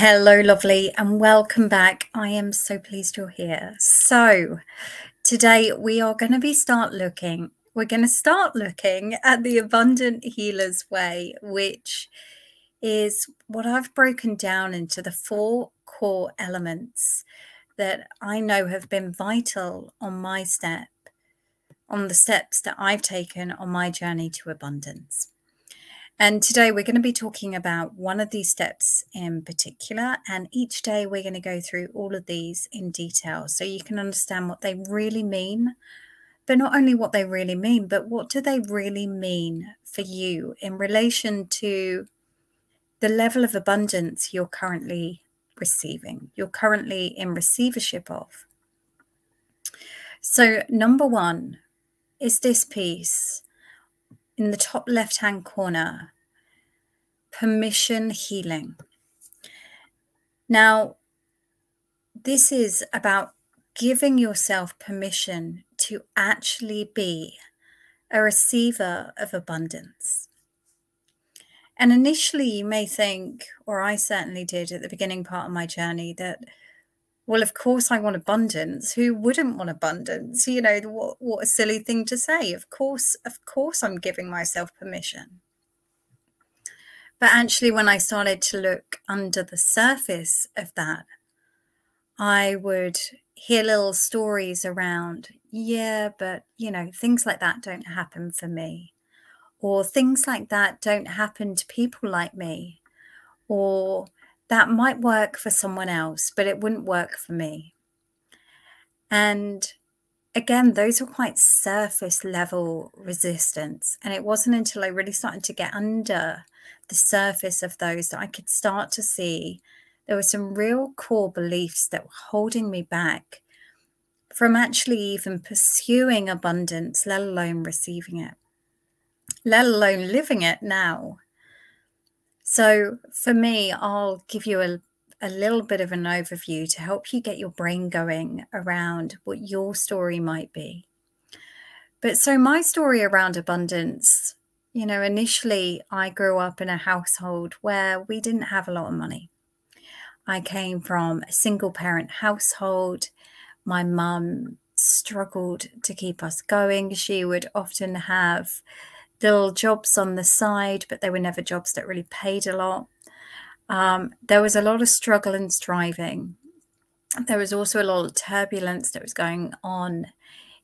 Hello, lovely, and welcome back. I am so pleased you're here. So, today we are going to we're going to start looking at the Abundant Healer's Way, which is what I've broken down into the 4 core elements that I know have been vital on the steps that I've taken on my journey to abundance. And today we're going to be talking about one of these steps in particular, and each day we're going to go through all of these in detail so you can understand what they really mean, but not only what they really mean, but what do they really mean for you in relation to the level of abundance you're currently receiving, you're currently in receivership of. So number 1 is this piece in the top left-hand corner, permission healing. Now, this is about giving yourself permission to actually be a receiver of abundance. And initially you may think, or I certainly did at the beginning part of my journey, that, well, of course I want abundance. Who wouldn't want abundance? You know, what a silly thing to say. Of course I'm giving myself permission. But actually, when I started to look under the surface of that, I would hear little stories around, yeah, but, you know, things like that don't happen for me. Or things like that don't happen to people like me. Or that might work for someone else, but it wouldn't work for me. And again, those were quite surface level resistance. And it wasn't until I really started to get under the surface of those that I could start to see there were some real core beliefs that were holding me back from actually even pursuing abundance, let alone receiving it, let alone living it now. So for me, I'll give you a little bit of an overview to help you get your brain going around what your story might be. But so my story around abundance, you know, initially I grew up in a household where we didn't have a lot of money. I came from a single parent household. My mum struggled to keep us going. She would often have little jobs on the side, but they were never jobs that really paid a lot. There was a lot of struggle and striving. There was also a lot of turbulence that was going on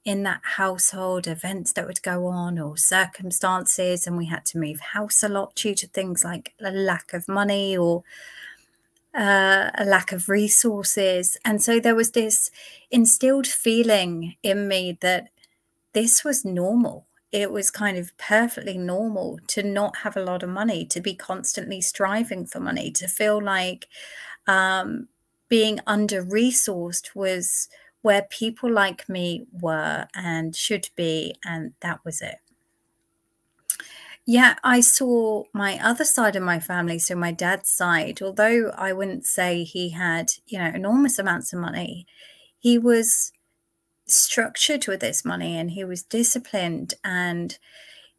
in that household, events that would go on or circumstances, and we had to move house a lot due to things like a lack of money or a lack of resources. And so there was this instilled feeling in me that this was normal. It was kind of perfectly normal to not have a lot of money, to be constantly striving for money, to feel like being under-resourced was where people like me were and should be, and that was it. Yeah, I saw my other side of my family, so my dad's side, although I wouldn't say he had, you know, enormous amounts of money, he was structured with his money and he was disciplined, and,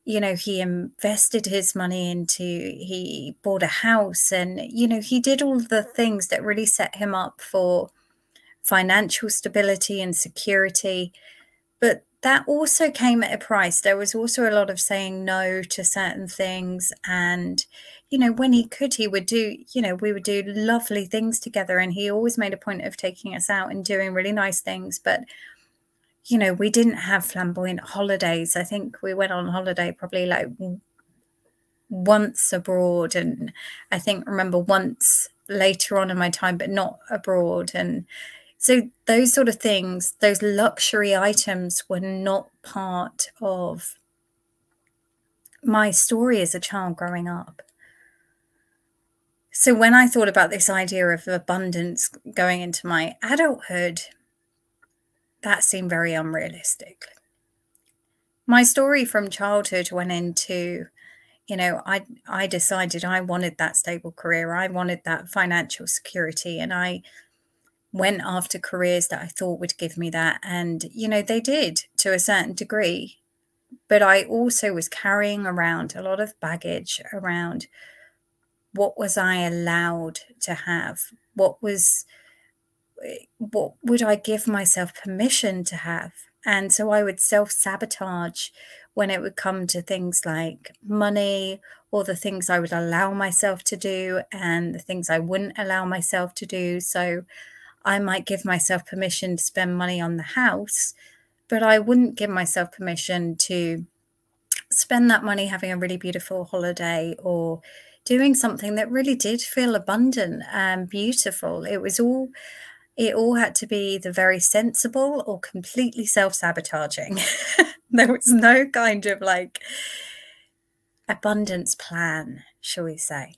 you know, he invested his money he bought a house, and, you know, he did all the things that really set him up for financial stability and security. But that also came at a price. There was also a lot of saying no to certain things. And, you know, when he could, he would do, you know, we would do lovely things together. And he always made a point of taking us out and doing really nice things. But, you know, we didn't have flamboyant holidays. I think we went on holiday probably like once abroad. And I think remember once later on in my time, but not abroad. And so those sort of things, those luxury items were not part of my story as a child growing up. So when I thought about this idea of abundance going into my adulthood, that seemed very unrealistic. My story from childhood went into, you know, I decided I wanted that stable career. I wanted that financial security, and I went after careers that I thought would give me that. And, you know, they did to a certain degree. But I also was carrying around a lot of baggage around what was I allowed to have? What would I give myself permission to have? And so I would self-sabotage when it would come to things like money, or the things I would allow myself to do and the things I wouldn't allow myself to do. So I might give myself permission to spend money on the house, but I wouldn't give myself permission to spend that money having a really beautiful holiday or doing something that really did feel abundant and beautiful. It all had to be either very sensible or completely self-sabotaging. There was no kind of like abundance plan, shall we say.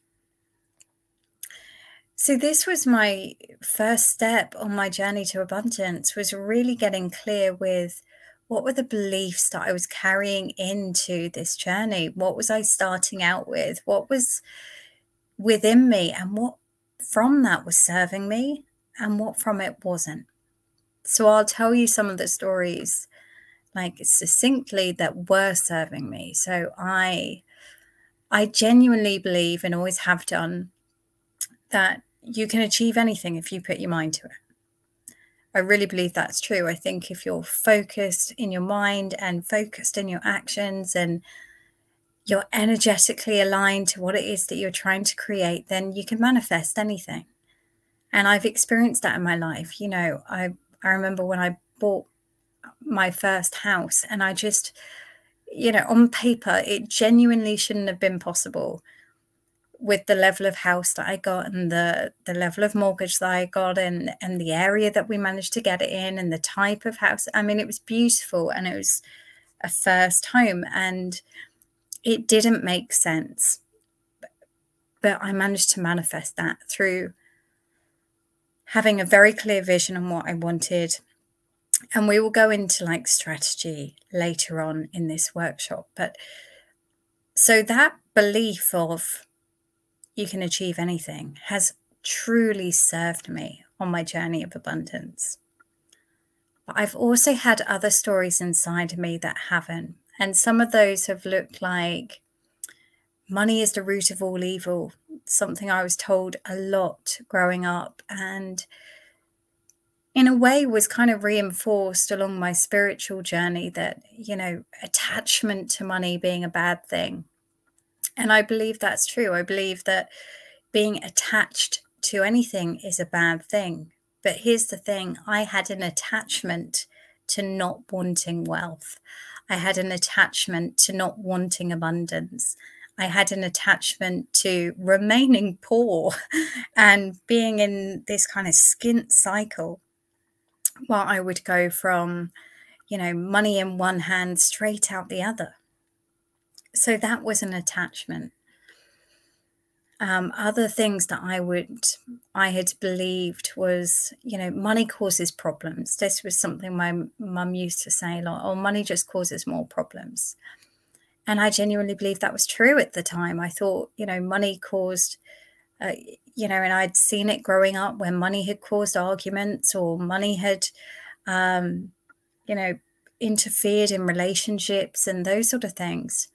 So this was my first step on my journey to abundance, was really getting clear with what were the beliefs that I was carrying into this journey? What was I starting out with? What was within me, and what from that was serving me and what from it wasn't? So I'll tell you some of the stories like succinctly that were serving me. So I genuinely believe, and always have done, that you can achieve anything if you put your mind to it. I really believe that's true. I think if you're focused in your mind and focused in your actions and you're energetically aligned to what it is that you're trying to create, then you can manifest anything. And I've experienced that in my life. You know, I remember when I bought my first house, and I just, you know, on paper, it genuinely shouldn't have been possible with the level of house that I got and the level of mortgage that I got, and the area that we managed to get it in and the type of house. I mean, it was beautiful, and it was a first home, and it didn't make sense. But I managed to manifest that through having a very clear vision on what I wanted. And we will go into like strategy later on in this workshop. But so that belief of you can achieve anything has truly served me on my journey of abundance. But I've also had other stories inside of me that haven't. And some of those have looked like money is the root of all evil, something I was told a lot growing up, and in a way was kind of reinforced along my spiritual journey, that, you know, attachment to money being a bad thing. And I believe that's true. I believe that being attached to anything is a bad thing. But here's the thing, I had an attachment to not wanting wealth. I had an attachment to not wanting abundance. I had an attachment to remaining poor and being in this kind of skint cycle, while I would go from, you know, money in one hand straight out the other. So that was an attachment. Other things that I had believed was, you know, money causes problems. This was something my mum used to say a lot. Oh, money just causes more problems. And I genuinely believed that was true at the time. I thought, you know, money caused, you know, and I'd seen it growing up when money had caused arguments, or money had, you know, interfered in relationships and those sort of things.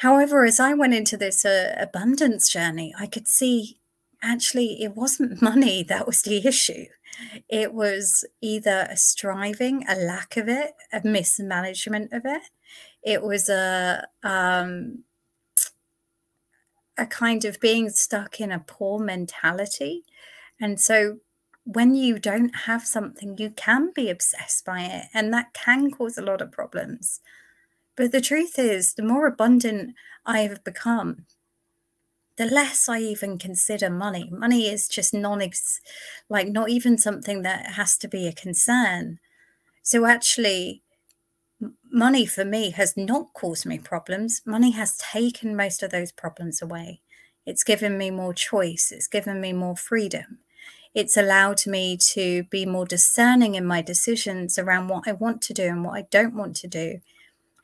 However, as I went into this abundance journey, I could see actually it wasn't money that was the issue. It was either a striving, a lack of it, a mismanagement of it. It was a kind of being stuck in a poor mentality. And so when you don't have something, you can be obsessed by it, and that can cause a lot of problems. But the truth is, the more abundant I have become, the less I even consider money. Money is just not even something that has to be a concern. So actually, money for me has not caused me problems. Money has taken most of those problems away. It's given me more choice. It's given me more freedom. It's allowed me to be more discerning in my decisions around what I want to do and what I don't want to do.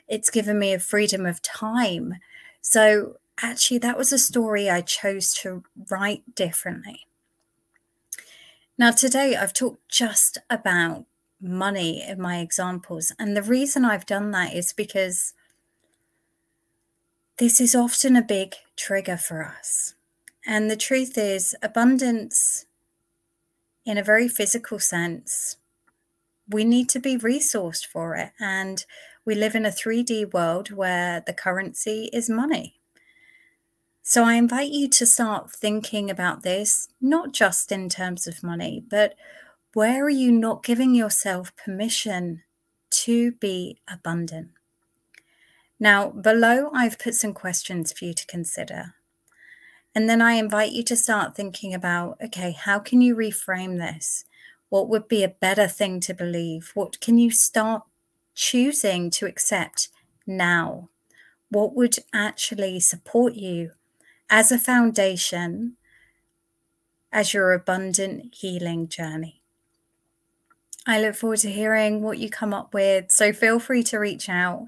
It's given me a freedom of time. So actually, that was a story I chose to write differently. Now, today I've talked just about money in my examples. And the reason I've done that is because this is often a big trigger for us. And the truth is, abundance, in a very physical sense, we need to be resourced for it. And we live in a 3D world where the currency is money. So I invite you to start thinking about this, not just in terms of money, but where are you not giving yourself permission to be abundant? Now, below, I've put some questions for you to consider. And then I invite you to start thinking about, okay, how can you reframe this? What would be a better thing to believe? What can you start choosing to accept now? What would actually support you as a foundation as your abundant healing journey? I look forward to hearing what you come up with. So feel free to reach out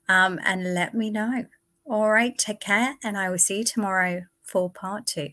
and let me know. All right, take care, and I will see you tomorrow for part 2.